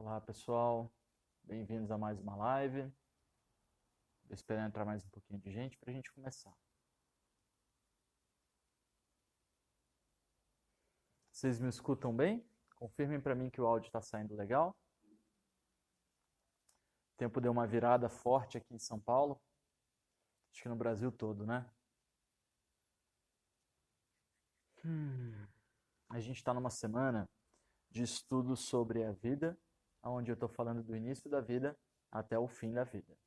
Olá pessoal, bem-vindos a mais uma live. Vou esperar entrar mais um pouquinho de gente para a gente começar. Vocês me escutam bem? Confirmem para mim que o áudio está saindo legal. O tempo deu uma virada forte aqui em São Paulo. Acho que no Brasil todo, né? A gente está numa semana de estudos sobre a vida, onde eu estou falando do início da vida até o fim da vida.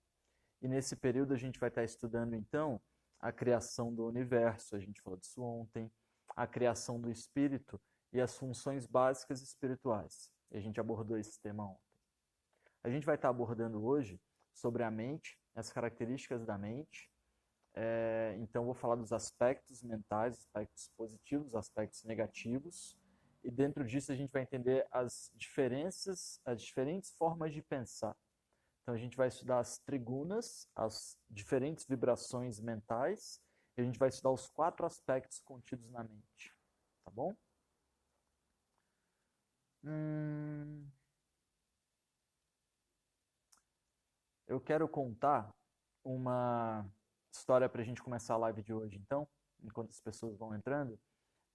E nesse período a gente vai estar estudando, então, a criação do universo, a gente falou disso ontem, a criação do espírito e as funções básicas espirituais. E a gente abordou esse tema ontem. A gente vai estar abordando hoje sobre a mente, as características da mente. Então, vou falar dos aspectos mentais, aspectos positivos, aspectos negativos. E dentro disso a gente vai entender as diferenças, as diferentes formas de pensar. Então a gente vai estudar as trigunas, as diferentes vibrações mentais, e a gente vai estudar os 4 aspectos contidos na mente. Tá bom? Eu quero contar uma história para a gente começar a live de hoje, então, enquanto as pessoas vão entrando.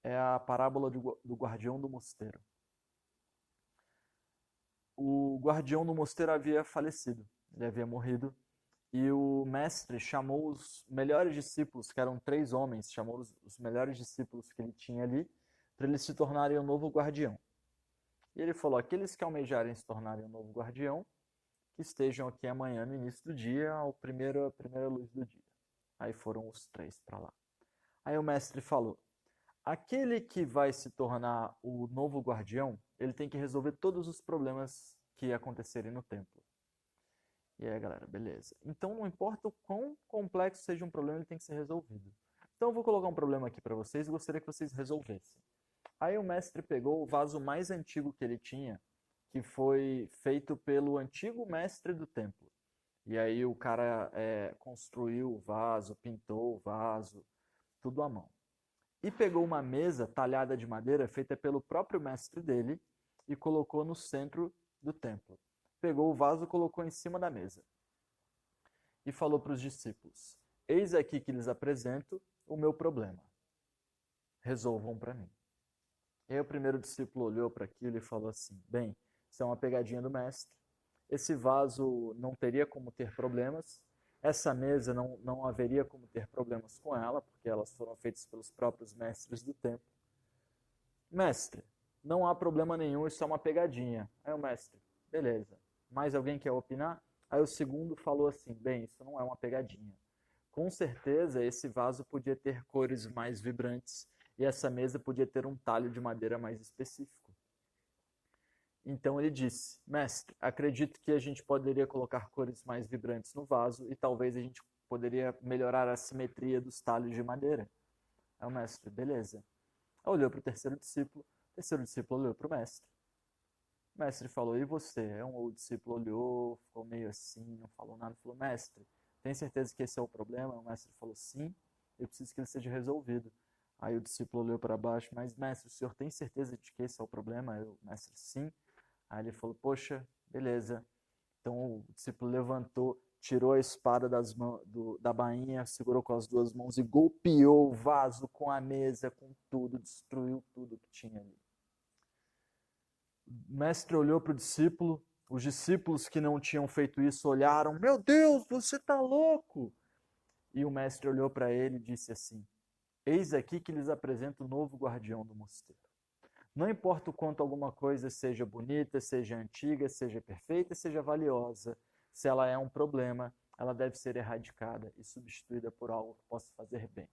É a parábola do guardião do mosteiro. O guardião do mosteiro havia falecido, ele havia morrido, e o mestre chamou os melhores discípulos, que eram 3 homens, chamou os melhores discípulos que ele tinha ali, para eles se tornarem o novo guardião. E ele falou: aqueles que almejarem se tornarem o novo guardião, que estejam aqui amanhã no início do dia, a primeira luz do dia. Aí foram os 3 para lá. Aí o mestre falou: aquele que vai se tornar o novo guardião, ele tem que resolver todos os problemas que acontecerem no templo. E aí, galera, beleza. Então, não importa o quão complexo seja um problema, ele tem que ser resolvido. Então, eu vou colocar um problema aqui para vocês e gostaria que vocês resolvessem. Aí o mestre pegou o vaso mais antigo que ele tinha, que foi feito pelo antigo mestre do templo. E aí o cara construiu o vaso, pintou o vaso, tudo à mão. E pegou uma mesa talhada de madeira feita pelo próprio mestre dele e colocou no centro do templo. Pegou o vaso e colocou em cima da mesa. E falou para os discípulos: eis aqui que lhes apresento o meu problema. Resolvam para mim. E aí o primeiro discípulo olhou para aquilo e falou assim: bem, isso é uma pegadinha do mestre. Esse vaso não teria como ter problemas. Essa mesa não haveria como ter problemas com ela, porque elas foram feitas pelos próprios mestres do templo. Mestre, não há problema nenhum, isso é uma pegadinha. Aí o mestre: beleza. Mais alguém quer opinar? Aí o segundo falou assim: bem, isso não é uma pegadinha. Com certeza esse vaso podia ter cores mais vibrantes e essa mesa podia ter um talho de madeira mais específico. Então ele disse: mestre, acredito que a gente poderia colocar cores mais vibrantes no vaso e talvez a gente poderia melhorar a simetria dos talhos de madeira. Aí o mestre: beleza. Olhou para o terceiro discípulo olhou para o mestre. O mestre falou: e você? O discípulo olhou, ficou meio assim, não falou nada, falou: mestre, tem certeza que esse é o problema? O mestre falou: sim, eu preciso que ele seja resolvido. Aí o discípulo olhou para baixo: mas mestre, o senhor tem certeza de que esse é o problema? Aí o mestre: sim. Aí ele falou: poxa, beleza. Então o discípulo levantou, tirou a espada da bainha, segurou com as 2 mãos e golpeou o vaso com a mesa, com tudo, destruiu tudo que tinha ali. O mestre olhou para o discípulo, os discípulos que não tinham feito isso olharam: meu Deus, você está louco! E o mestre olhou para ele e disse assim: eis aqui que lhes apresento o novo guardião do mosteiro. Não importa o quanto alguma coisa seja bonita, seja antiga, seja perfeita, seja valiosa, se ela é um problema, ela deve ser erradicada e substituída por algo que possa fazer bem.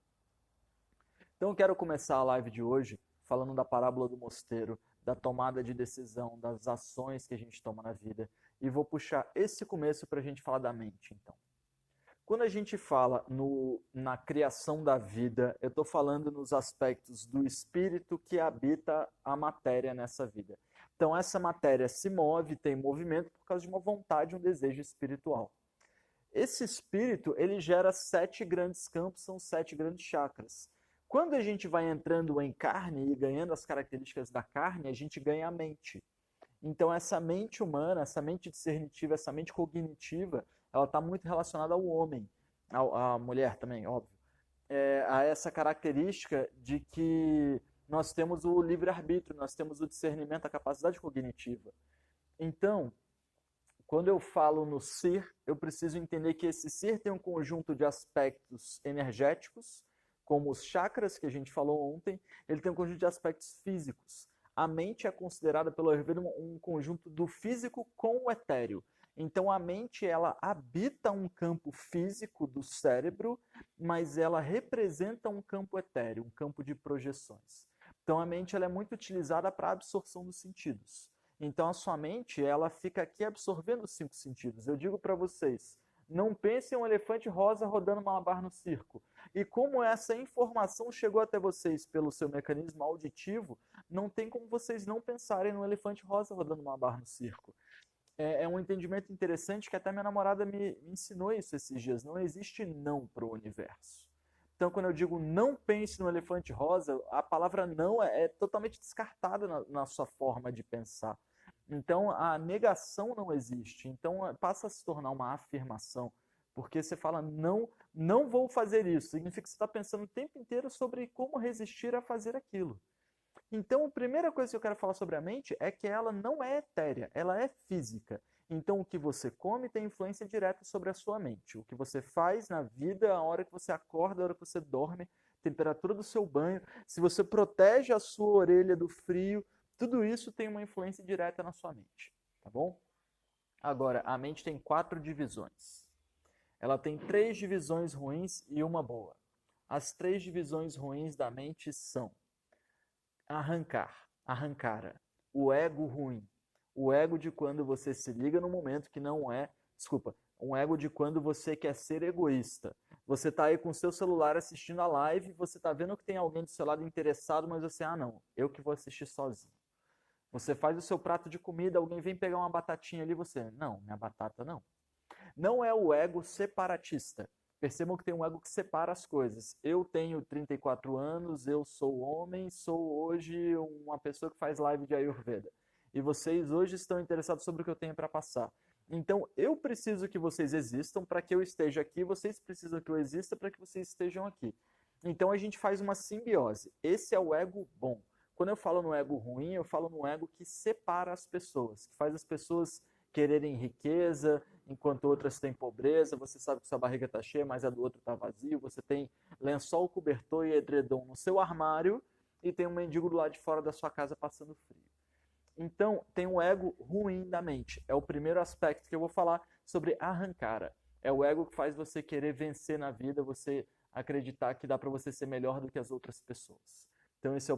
Então eu quero começar a live de hoje falando da parábola do mosteiro, da tomada de decisão, das ações que a gente toma na vida. E vou puxar esse começo para a gente falar da mente, então. Quando a gente fala na criação da vida, eu estou falando nos aspectos do espírito que habita a matéria nessa vida. Então, essa matéria se move, tem movimento por causa de uma vontade, um desejo espiritual. Esse espírito, ele gera 7 grandes campos, são 7 grandes chakras. Quando a gente vai entrando em carne e ganhando as características da carne, a gente ganha a mente. Então essa mente humana, essa mente discernitiva, essa mente cognitiva, ela está muito relacionada ao homem, à mulher também, óbvio, a essa característica de que nós temos o livre-arbítrio, nós temos o discernimento, a capacidade cognitiva. Então, quando eu falo no ser, eu preciso entender que esse ser tem um conjunto de aspectos energéticos, como os chakras que a gente falou ontem, ele tem um conjunto de aspectos físicos. A mente é considerada pelo Ayurveda um conjunto do físico com o etéreo. Então a mente ela habita um campo físico do cérebro, mas ela representa um campo etéreo, um campo de projeções. Então a mente ela é muito utilizada para a absorção dos sentidos. Então a sua mente, ela fica aqui absorvendo os 5 sentidos. Eu digo para vocês, não pense em um elefante rosa rodando malabar no circo. E como essa informação chegou até vocês pelo seu mecanismo auditivo, não tem como vocês não pensarem no elefante rosa rodando malabar no circo. É um entendimento interessante que até minha namorada me ensinou isso esses dias. Não existe não para o universo. Então, quando eu digo não pense no elefante rosa, a palavra não é totalmente descartada na sua forma de pensar. Então, a negação não existe. Então, passa a se tornar uma afirmação. Porque você fala, não, não vou fazer isso. Significa que você está pensando o tempo inteiro sobre como resistir a fazer aquilo. Então, a primeira coisa que eu quero falar sobre a mente é que ela não é etérea, ela é física. Então, o que você come tem influência direta sobre a sua mente. O que você faz na vida, a hora que você acorda, a hora que você dorme, temperatura do seu banho, se você protege a sua orelha do frio, tudo isso tem uma influência direta na sua mente, tá bom? Agora, a mente tem 4 divisões. Ela tem 3 divisões ruins e uma boa. As 3 divisões ruins da mente são arrancara, o ego ruim, o ego de quando você se liga no momento que não é, desculpa, um ego de quando você quer ser egoísta. Você está aí com o seu celular assistindo a live, você está vendo que tem alguém do seu lado interessado, mas você, não, eu que vou assistir sozinho. Você faz o seu prato de comida, alguém vem pegar uma batatinha ali, você, não, minha batata não. Não é o ego separatista. Percebam que tem um ego que separa as coisas. Eu tenho 34 anos, eu sou homem, sou hoje uma pessoa que faz live de Ayurveda. E vocês hoje estão interessados sobre o que eu tenho para passar. Então, eu preciso que vocês existam para que eu esteja aqui, vocês precisam que eu exista para que vocês estejam aqui. Então, a gente faz uma simbiose. Esse é o ego bom. Quando eu falo no ego ruim, eu falo no ego que separa as pessoas, que faz as pessoas quererem riqueza, enquanto outras têm pobreza, você sabe que sua barriga está cheia, mas a do outro está vazio, você tem lençol, cobertor e edredom no seu armário e tem um mendigo do lado de fora da sua casa passando frio. Então, tem um ego ruim da mente. É o primeiro aspecto que eu vou falar sobre arrancara. É o ego que faz você querer vencer na vida, você acreditar que dá para você ser melhor do que as outras pessoas. Então, esse é a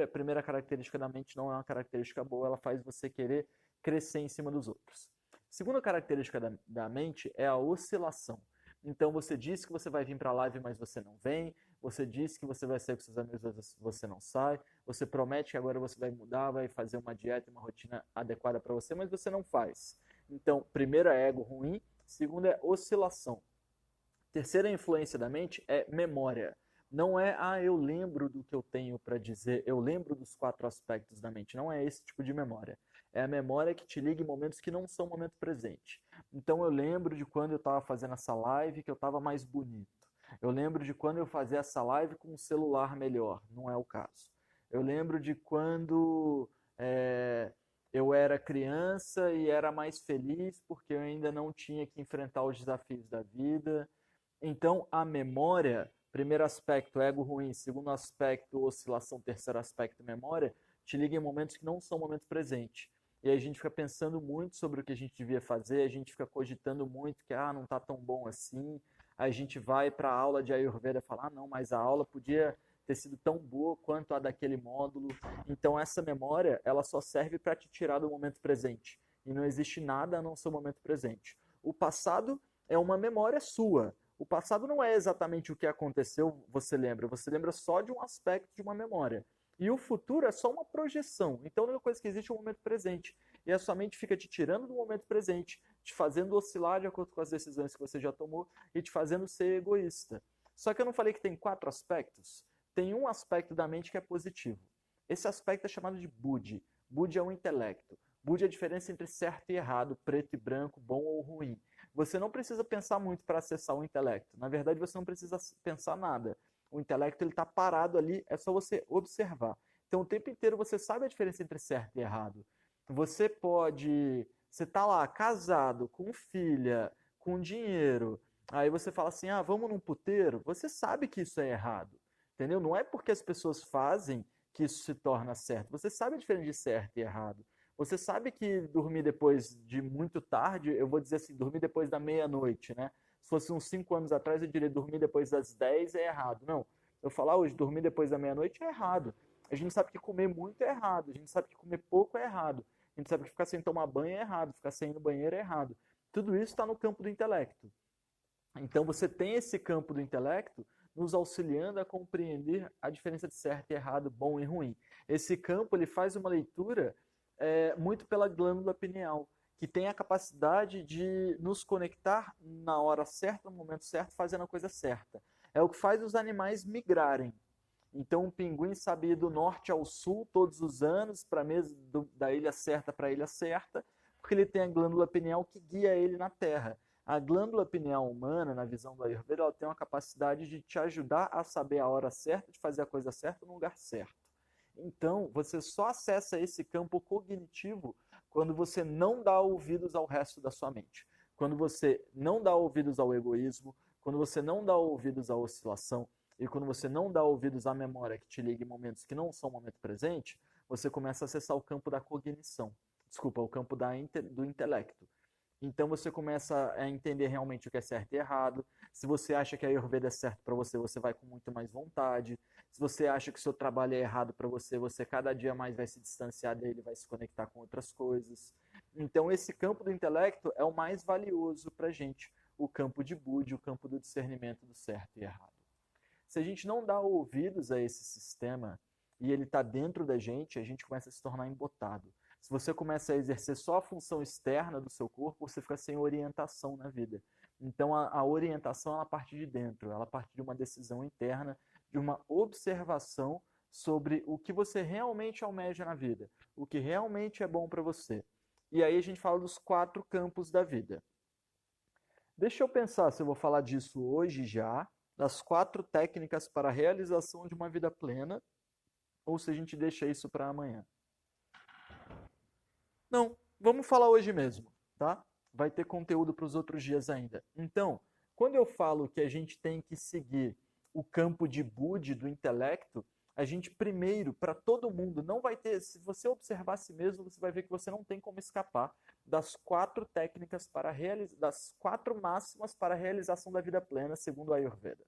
primeira característica da mente, não é uma característica boa, ela faz você querer crescer em cima dos outros. Segunda característica da mente é a oscilação. Então você diz que você vai vir para a live, mas você não vem. Você diz que você vai sair com seus amigos, mas você não sai. Você promete que agora você vai mudar, vai fazer uma dieta, uma rotina adequada para você, mas você não faz. Então, primeiro é ego ruim, segundo é oscilação. Terceira influência da mente é memória. Não é, eu lembro do que eu tenho para dizer, eu lembro dos 4 aspectos da mente. Não é esse tipo de memória. É a memória que te liga em momentos que não são momento presente. Então eu lembro de quando eu estava fazendo essa live que eu estava mais bonito. Eu lembro de quando eu fazia essa live com um celular melhor. Não é o caso. Eu lembro de quando eu era criança e era mais feliz porque eu ainda não tinha que enfrentar os desafios da vida. Então, a memória, primeiro aspecto, ego ruim, segundo aspecto, oscilação, terceiro aspecto, memória, te liga em momentos que não são momentos presentes. E aí a gente fica pensando muito sobre o que a gente devia fazer, a gente fica cogitando muito que, não está tão bom assim. Aí a gente vai para a aula de Ayurveda e fala, não, mas a aula podia ter sido tão boa quanto a daquele módulo. Então, essa memória, ela só serve para te tirar do momento presente. E não existe nada a não ser o momento presente. O passado é uma memória sua. O passado não é exatamente o que aconteceu, você lembra só de um aspecto de uma memória. E o futuro é só uma projeção. Então, a única coisa que existe é o momento presente. E a sua mente fica te tirando do momento presente, te fazendo oscilar de acordo com as decisões que você já tomou e te fazendo ser egoísta. Só que eu não falei que tem 4 aspectos? Tem um aspecto da mente que é positivo. Esse aspecto é chamado de Buddhi. Buddhi é o intelecto. Budi é a diferença entre certo e errado, preto e branco, bom ou ruim. Você não precisa pensar muito para acessar o intelecto. Na verdade, você não precisa pensar nada. O intelecto está parado ali, é só você observar. Então, o tempo inteiro você sabe a diferença entre certo e errado. Você está lá, casado, com filha, com dinheiro. Aí você fala assim, ah, vamos num puteiro. Você sabe que isso é errado, entendeu? Não é porque as pessoas fazem que isso se torna certo. Você sabe a diferença de certo e errado. Você sabe que dormir depois de muito tarde, eu vou dizer assim, dormir depois da meia-noite, né? Se fosse uns 5 anos atrás, eu diria dormir depois das 10 é errado. Não, eu falar hoje, dormir depois da meia-noite é errado. A gente sabe que comer muito é errado, a gente sabe que comer pouco é errado, a gente sabe que ficar sem tomar banho é errado, ficar sem ir no banheiro é errado. Tudo isso está no campo do intelecto. Então você tem esse campo do intelecto nos auxiliando a compreender a diferença de certo e errado, bom e ruim. Esse campo ele faz uma leitura muito pela glândula pineal, que tem a capacidade de nos conectar na hora certa, no momento certo, fazendo a coisa certa. É o que faz os animais migrarem. Então, um pinguim sabe ir do norte ao sul todos os anos, da ilha certa para a ilha certa, porque ele tem a glândula pineal que guia ele na Terra. A glândula pineal humana, na visão do Ayurveda, ela tem uma capacidade de te ajudar a saber a hora certa, de fazer a coisa certa no lugar certo. Então, você só acessa esse campo cognitivo quando você não dá ouvidos ao resto da sua mente. Quando você não dá ouvidos ao egoísmo, quando você não dá ouvidos à oscilação, e quando você não dá ouvidos à memória que te liga em momentos que não são o momento presente, você começa a acessar o campo da cognição. Desculpa, o campo do intelecto. Então você começa a entender realmente o que é certo e errado. Se você acha que a Ayurveda é certo para você, você vai com muito mais vontade. Se você acha que o seu trabalho é errado para você, você cada dia mais vai se distanciar dele, vai se conectar com outras coisas. Então esse campo do intelecto é o mais valioso para a gente, o campo de Budi, o campo do discernimento do certo e errado. Se a gente não dá ouvidos a esse sistema e ele está dentro da gente, a gente começa a se tornar embotado. Se você começa a exercer só a função externa do seu corpo, você fica sem orientação na vida. Então a orientação ela parte de dentro, ela parte de uma decisão interna, de uma observação sobre o que você realmente almeja na vida, o que realmente é bom para você. E aí a gente fala dos 4 campos da vida. Deixa eu pensar se eu vou falar disso hoje já, das 4 técnicas para a realização de uma vida plena, ou se a gente deixa isso para amanhã. Não, vamos falar hoje mesmo, tá? Vai ter conteúdo para os outros dias ainda. Então, quando eu falo que a gente tem que seguir o campo de Budi do intelecto, a gente primeiro, para todo mundo, não vai ter. Se você observar a si mesmo, você vai ver que você não tem como escapar das 4 técnicas para das 4 máximas para a realização da vida plena, segundo a Ayurveda.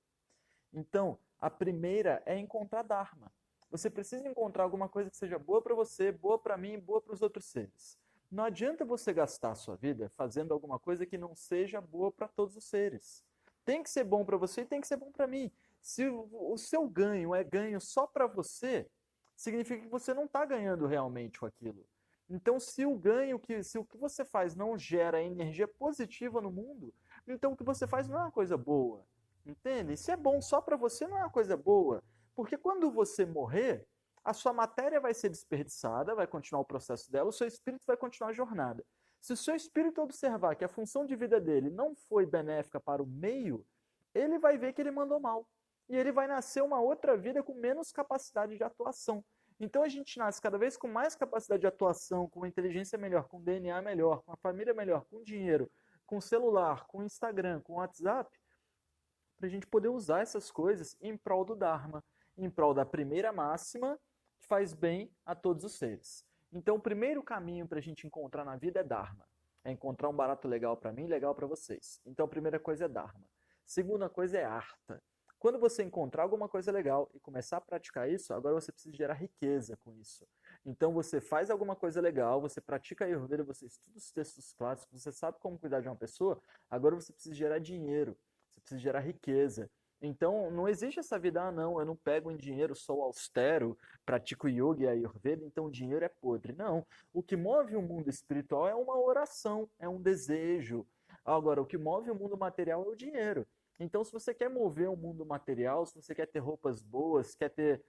Então, a primeira é encontrar Dharma. Você precisa encontrar alguma coisa que seja boa para você, boa para mim, boa para os outros seres. Não adianta você gastar a sua vida fazendo alguma coisa que não seja boa para todos os seres. Tem que ser bom para você e tem que ser bom para mim. Se o seu ganho é ganho só para você, significa que você não está ganhando realmente com aquilo. Então, se o que você faz não gera energia positiva no mundo, então o que você faz não é uma coisa boa. Entende? Se é bom só para você, não é uma coisa boa. Porque quando você morrer, a sua matéria vai ser desperdiçada, vai continuar o processo dela, o seu espírito vai continuar a jornada. Se o seu espírito observar que a função de vida dele não foi benéfica para o meio, ele vai ver que ele mandou mal. E ele vai nascer uma outra vida com menos capacidade de atuação. Então a gente nasce cada vez com mais capacidade de atuação, com uma inteligência melhor, com um DNA melhor, com a família melhor, com dinheiro, com celular, com Instagram, com WhatsApp, para a gente poder usar essas coisas em prol do Dharma, em prol da primeira máxima, que faz bem a todos os seres. Então, o primeiro caminho para a gente encontrar na vida é Dharma. É encontrar um barato legal para mim e legal para vocês. Então, a primeira coisa é Dharma. Segunda coisa é Artha. Quando você encontrar alguma coisa legal e começar a praticar isso, agora você precisa gerar riqueza com isso. Então você faz alguma coisa legal, você pratica a Ayurveda, você estuda os textos clássicos, você sabe como cuidar de uma pessoa, agora você precisa gerar dinheiro. Você precisa gerar riqueza. Então, não existe essa vida, ah, não, eu não pego em dinheiro, sou austero, pratico yoga e ayurveda, então o dinheiro é podre. Não. O que move o mundo espiritual é uma oração, é um desejo. Agora, o que move o mundo material é o dinheiro. Então, se você quer mover o mundo material, se você quer ter roupas boas, quer ter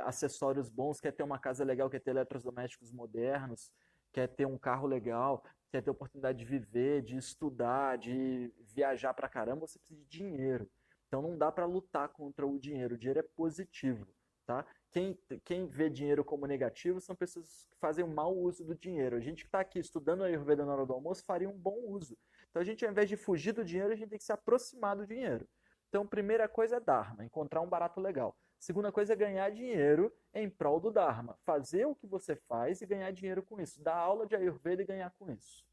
acessórios bons, quer ter uma casa legal, quer ter eletrodomésticos modernos, quer ter um carro legal, quer ter oportunidade de viver, de estudar, de viajar pra caramba, você precisa de dinheiro. Então não dá para lutar contra o dinheiro. O dinheiro é positivo, tá? Quem vê dinheiro como negativo são pessoas que fazem um mau uso do dinheiro. A gente que está aqui estudando a Ayurveda na hora do almoço faria um bom uso. Então a gente, ao invés de fugir do dinheiro, a gente tem que se aproximar do dinheiro. Então, primeira coisa é Dharma, encontrar um barato legal. Segunda coisa é ganhar dinheiro em prol do Dharma. Fazer o que você faz e ganhar dinheiro com isso. Dar aula de Ayurveda e ganhar com isso.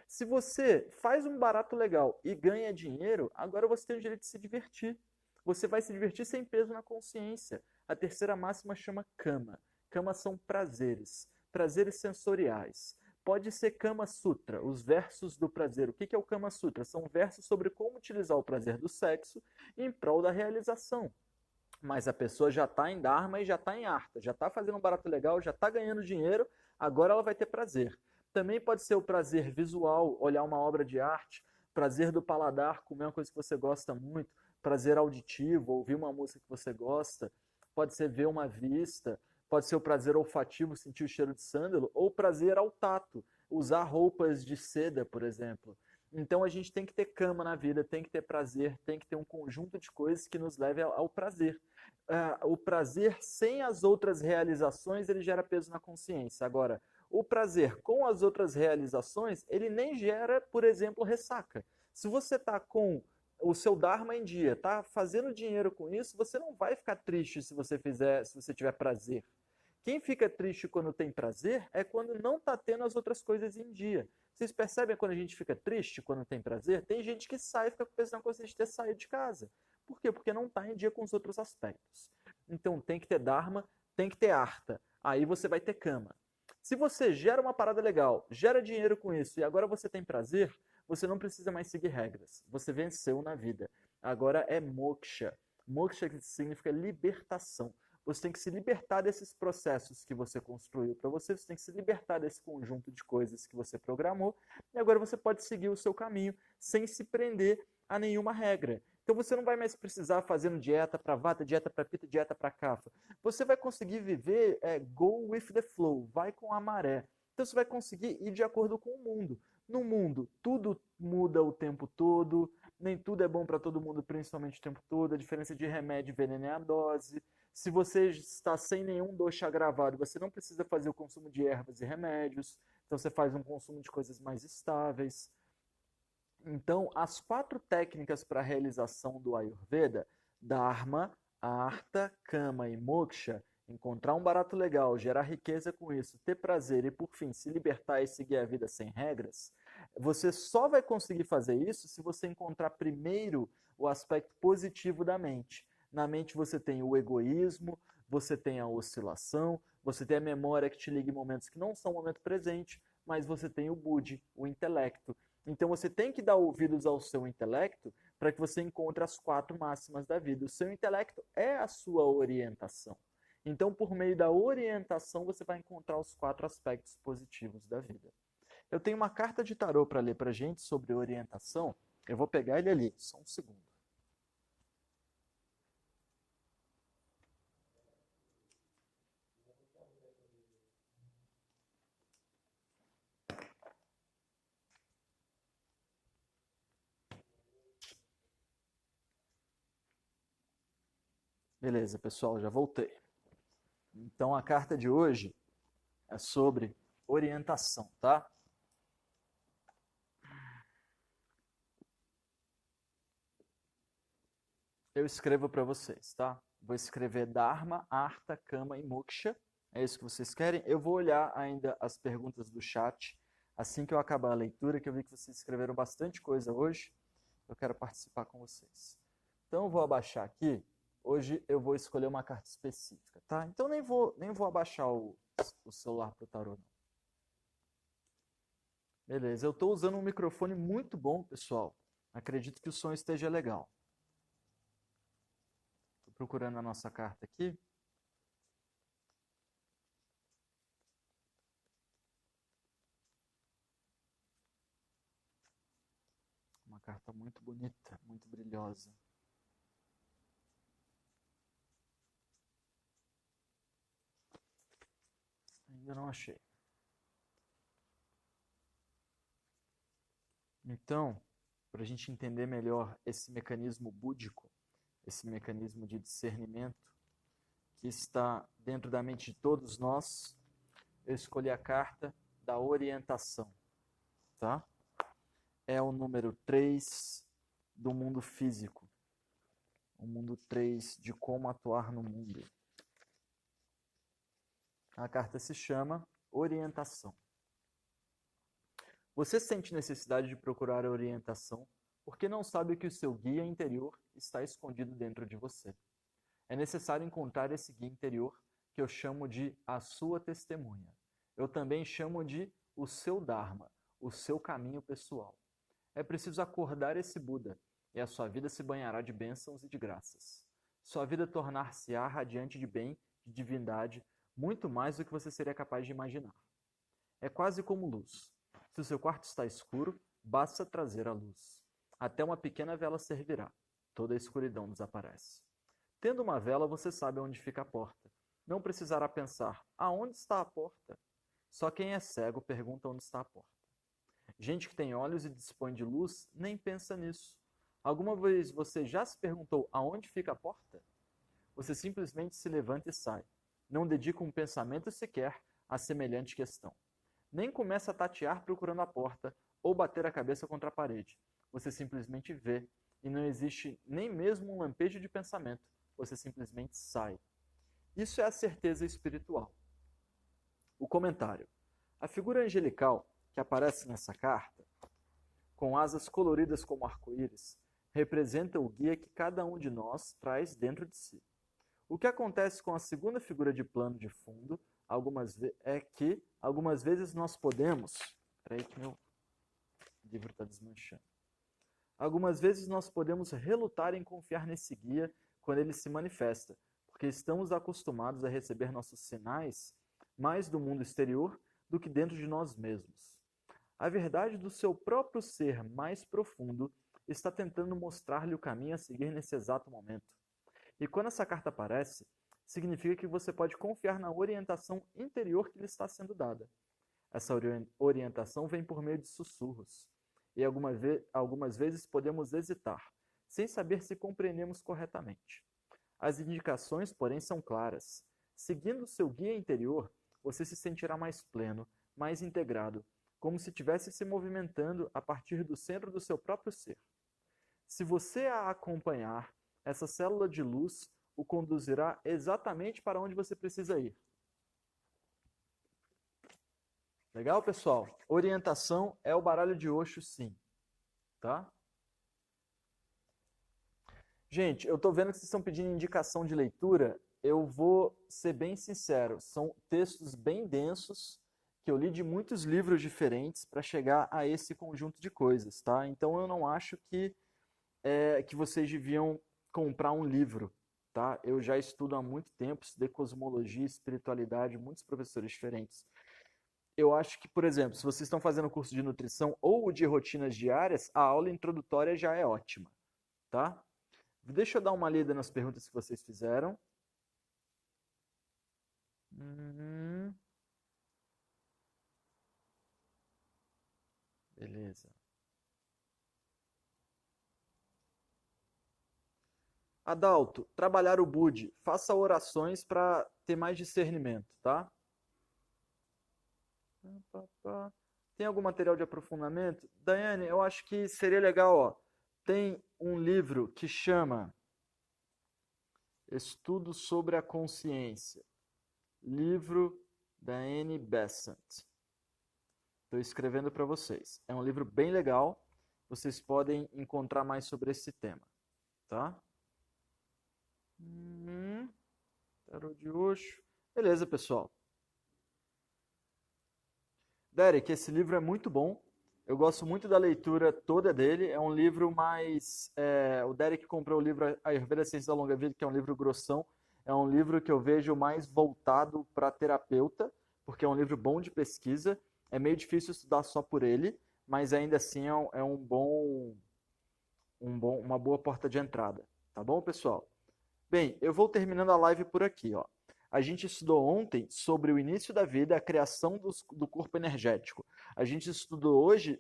Se você faz um barato legal e ganha dinheiro, agora você tem o direito de se divertir. Você vai se divertir sem peso na consciência. A terceira máxima chama Kama. Kama são prazeres, prazeres sensoriais. Pode ser Kama Sutra, os versos do prazer. O que é o Kama Sutra? São versos sobre como utilizar o prazer do sexo em prol da realização. Mas a pessoa já está em Dharma e já está em Artha, já está fazendo um barato legal, já está ganhando dinheiro, agora ela vai ter prazer. Também pode ser o prazer visual, olhar uma obra de arte, prazer do paladar, comer uma coisa que você gosta muito, prazer auditivo, ouvir uma música que você gosta, pode ser ver uma vista, pode ser o prazer olfativo, sentir o cheiro de sândalo, ou prazer ao tato, usar roupas de seda, por exemplo. Então a gente tem que ter cama na vida, tem que ter prazer, tem que ter um conjunto de coisas que nos leve ao prazer. O prazer sem as outras realizações, ele gera peso na consciência. Agora, o prazer com as outras realizações, ele nem gera, por exemplo, ressaca. Se você está com o seu Dharma em dia, está fazendo dinheiro com isso, você não vai ficar triste se você tiver prazer. Quem fica triste quando tem prazer é quando não está tendo as outras coisas em dia. Vocês percebem quando a gente fica triste quando tem prazer? Tem gente que sai e fica pensando com consciência de ter saído de casa. Por quê? Porque não está em dia com os outros aspectos. Então tem que ter Dharma, tem que ter Artha. Aí você vai ter Kama. Se você gera uma parada legal, gera dinheiro com isso e agora você tem prazer, você não precisa mais seguir regras. Você venceu na vida. Agora é Moksha. Moksha significa libertação. Você tem que se libertar desses processos que você construiu para você, você tem que se libertar desse conjunto de coisas que você programou, e agora você pode seguir o seu caminho sem se prender a nenhuma regra. Então você não vai mais precisar fazendo dieta para vata, dieta para pita, dieta para kapha. Você vai conseguir viver go with the flow, vai com a maré. Então você vai conseguir ir de acordo com o mundo. No mundo, tudo muda o tempo todo, nem tudo é bom para todo mundo, principalmente o tempo todo. A diferença de remédio e veneno é a dose. Se você está sem nenhum dosha agravado, você não precisa fazer o consumo de ervas e remédios. Então você faz um consumo de coisas mais estáveis. Então, as 4 técnicas para a realização do Ayurveda, Dharma, Artha, Kama e Moksha, encontrar um barato legal, gerar riqueza com isso, ter prazer e, por fim, se libertar e seguir a vida sem regras, você só vai conseguir fazer isso se você encontrar primeiro o aspecto positivo da mente. Na mente você tem o egoísmo, você tem a oscilação, você tem a memória que te liga em momentos que não são o momento presente, mas você tem o buddhi, o intelecto. Então você tem que dar ouvidos ao seu intelecto para que você encontre as 4 máximas da vida. O seu intelecto é a sua orientação. Então, por meio da orientação, você vai encontrar os 4 aspectos positivos da vida. Eu tenho uma carta de tarô para ler para a gente sobre orientação. Eu vou pegar ele ali, só um segundo. Beleza, pessoal, já voltei. Então, a carta de hoje é sobre orientação, tá? Eu escrevo para vocês, tá? Vou escrever Dharma, Artha, Kama e Moksha. É isso que vocês querem? Eu vou olhar ainda as perguntas do chat assim que eu acabar a leitura, que eu vi que vocês escreveram bastante coisa hoje. Eu quero participar com vocês. Então eu vou abaixar aqui. Hoje eu vou escolher uma carta específica, tá? Então nem vou abaixar o celular pro tarô, não. Beleza, eu estou usando um microfone muito bom, pessoal. Acredito que o som esteja legal. Estou procurando a nossa carta aqui. Uma carta muito bonita, muito brilhosa. Ainda não achei. Então, para a gente entender melhor esse mecanismo búdico, esse mecanismo de discernimento que está dentro da mente de todos nós, eu escolhi a carta da orientação, tá? É o número 3 do mundo físico, o mundo 3 de como atuar no mundo. A carta se chama Orientação. Você sente necessidade de procurar orientação porque não sabe que o seu guia interior está escondido dentro de você. É necessário encontrar esse guia interior que eu chamo de a sua testemunha. Eu também chamo de o seu Dharma, o seu caminho pessoal. É preciso acordar esse Buda e a sua vida se banhará de bênçãos e de graças. Sua vida tornar-se-á radiante de bem, de divindade, muito mais do que você seria capaz de imaginar. É quase como luz. Se o seu quarto está escuro, basta trazer a luz. Até uma pequena vela servirá. Toda a escuridão desaparece. Tendo uma vela, você sabe onde fica a porta. Não precisará pensar, aonde está a porta? Só quem é cego pergunta onde está a porta. Gente que tem olhos e dispõe de luz nem pensa nisso. Alguma vez você já se perguntou aonde fica a porta? Você simplesmente se levanta e sai. Não dedica um pensamento sequer a semelhante questão. Nem começa a tatear procurando a porta ou bater a cabeça contra a parede. Você simplesmente vê e não existe nem mesmo um lampejo de pensamento. Você simplesmente sai. Isso é a certeza espiritual. O comentário. A figura angelical que aparece nessa carta, com asas coloridas como arco-íris, representa o guia que cada um de nós traz dentro de si. O que acontece com a segunda figura de plano de fundo é que algumas vezes nós podemos... Espera aí que meu livro está desmanchando. Algumas vezes nós podemos relutar em confiar nesse guia quando ele se manifesta, porque estamos acostumados a receber nossos sinais mais do mundo exterior do que dentro de nós mesmos. A verdade do seu próprio ser mais profundo está tentando mostrar-lhe o caminho a seguir nesse exato momento. E quando essa carta aparece, significa que você pode confiar na orientação interior que lhe está sendo dada. Essa orientação vem por meio de sussurros. E algumas vezes podemos hesitar, sem saber se compreendemos corretamente. As indicações, porém, são claras. Seguindo seu guia interior, você se sentirá mais pleno, mais integrado, como se estivesse se movimentando a partir do centro do seu próprio ser. Se você a acompanhar, essa célula de luz o conduzirá exatamente para onde você precisa ir. Legal, pessoal? Orientação é o baralho de Osho, sim. Tá? Gente, eu estou vendo que vocês estão pedindo indicação de leitura. Eu vou ser bem sincero. São textos bem densos que eu li de muitos livros diferentes para chegar a esse conjunto de coisas, tá? Então eu não acho que vocês deviam comprar um livro, tá? Eu já estudo há muito tempo, estudei cosmologia, espiritualidade, muitos professores diferentes. Eu acho que, por exemplo, se vocês estão fazendo o curso de nutrição ou de rotinas diárias, a aula introdutória já é ótima, tá? Deixa eu dar uma lida nas perguntas que vocês fizeram. Beleza. Adalto, trabalhar o Budi. Faça orações para ter mais discernimento, tá? Tem algum material de aprofundamento? Daiane, eu acho que seria legal, ó. Tem um livro que chama Estudo sobre a Consciência. Livro da Annie Besant. Estou escrevendo para vocês. É um livro bem legal. Vocês podem encontrar mais sobre esse tema, tá? Tarô de Osho. Beleza, pessoal. Derek, esse livro é muito bom. Eu gosto muito da leitura toda dele. É um livro mais... o Derek comprou o livro Ayurveda, Ciência da Longa Vida, que é um livro grossão. É um livro que eu vejo mais voltado para terapeuta, porque é um livro bom de pesquisa. É meio difícil estudar só por ele, mas ainda assim é uma boa porta de entrada. Tá bom, pessoal? Bem, eu vou terminando a live por aqui, ó. A gente estudou ontem sobre o início da vida, a criação do corpo energético. A gente estudou hoje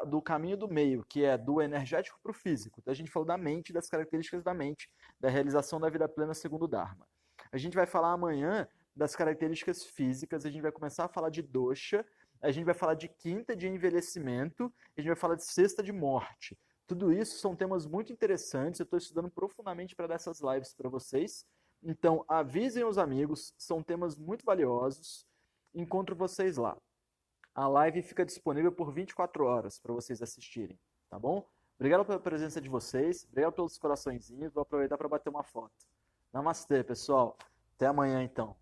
do caminho do meio, que é do energético para o físico. Então a gente falou da mente, das características da mente, da realização da vida plena segundo o Dharma. A gente vai falar amanhã das características físicas, a gente vai começar a falar de dosha, a gente vai falar de quinta de envelhecimento, a gente vai falar de sexta de morte. Tudo isso são temas muito interessantes, eu estou estudando profundamente para dar essas lives para vocês. Então, avisem os amigos, são temas muito valiosos. Encontro vocês lá. A live fica disponível por 24 horas para vocês assistirem, tá bom? Obrigado pela presença de vocês, obrigado pelos coraçõezinhos, vou aproveitar para bater uma foto. Namastê, pessoal. Até amanhã, então.